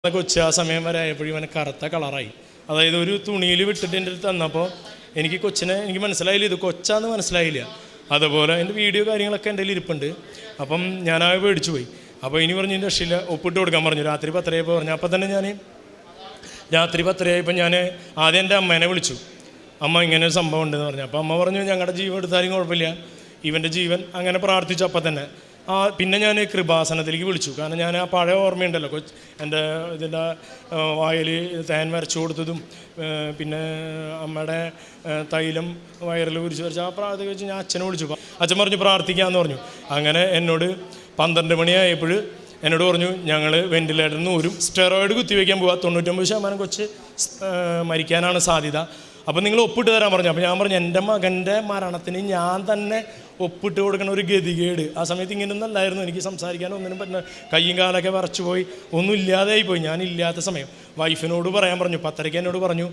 കൊച്ചു ആ സമയം വരെ ആയപ്പോഴും ഇവന് കറുത്ത കളറായി. അതായത് ഒരു തുണിയിൽ വിട്ടിട്ട് എൻ്റെ അടുത്ത് തന്നപ്പോൾ എനിക്ക് മനസ്സിലായില്ല, ഇത് കൊച്ചാന്ന് മനസ്സിലായില്ല. അതുപോലെ എൻ്റെ വീഡിയോ കാര്യങ്ങളൊക്കെ എൻ്റെ കയ്യിൽ ഇരിപ്പുണ്ട്. അപ്പം ഞാനാകെ പേടിച്ചു പോയി. അപ്പോൾ ഇനി പറഞ്ഞു എൻ്റെ രക്ഷയില്ല, ഒപ്പിട്ട് കൊടുക്കാൻ പറഞ്ഞു. രാത്രി 10:30 പറഞ്ഞു. അപ്പോൾ തന്നെ രാത്രി 10:30 ഞാൻ ആദ്യം എൻ്റെ അമ്മേനെ വിളിച്ചു. അമ്മ ഇങ്ങനെ ഒരു സംഭവം ഉണ്ടെന്ന് പറഞ്ഞു. അപ്പോൾ അമ്മ പറഞ്ഞു ഞങ്ങളുടെ ജീവൻ എടുത്താലും കുഴപ്പമില്ല, ഇവൻ്റെ ജീവൻ. അങ്ങനെ പ്രാർത്ഥിച്ചു. അപ്പം തന്നെ പിന്നെ ഞാൻ കൃപാസനത്തിലേക്ക് വിളിച്ചു. കാരണം ഞാൻ ആ പഴയ ഓർമ്മയുണ്ടല്ലോ, എൻ്റെ ഇതിൻ്റെ വായിൽ തേൻ വരച്ചു കൊടുത്തതും പിന്നെ അമ്മയുടെ തൈലം വയറിൽ കുരിച്ച് വരച്ച് ആ പ്രാർത്ഥന വെച്ച് ഞാൻ അച്ഛനെ വിളിച്ചു. അച്ഛൻ പറഞ്ഞു പ്രാർത്ഥിക്കാമെന്ന് പറഞ്ഞു. അങ്ങനെ എന്നോട് 12 മണിയായപ്പോൾ എന്നോട് പറഞ്ഞു ഞങ്ങൾ വെന്റിലേറ്ററിൽ നിന്ന് ഒരു സ്റ്റെറോയിഡ് കുത്തിവെക്കാൻ പോവുക, 99% കൊച്ച് മരിക്കാനാണ് സാധ്യത. അപ്പം നിങ്ങൾ ഒപ്പിട്ട് തരാൻ പറഞ്ഞു. അപ്പോൾ ഞാൻ പറഞ്ഞു എൻ്റെ മകൻ്റെ മരണത്തിന് ഞാൻ തന്നെ ഒപ്പിട്ട് കൊടുക്കണ ഒരു ഗതികേട്. ആ സമയത്ത് ഇങ്ങനെയൊന്നും അല്ലായിരുന്നു, എനിക്ക് സംസാരിക്കാനോ ഒന്നിനും പറ്റുന്ന, കയ്യും കാലൊക്കെ വിറച്ചു പോയി, ഒന്നും ഇല്ലാതെയായി പോയി. ഞാനില്ലാത്ത സമയം വൈഫിനോട് പറയാൻ പറഞ്ഞു. 10:30 എന്നോട് പറഞ്ഞു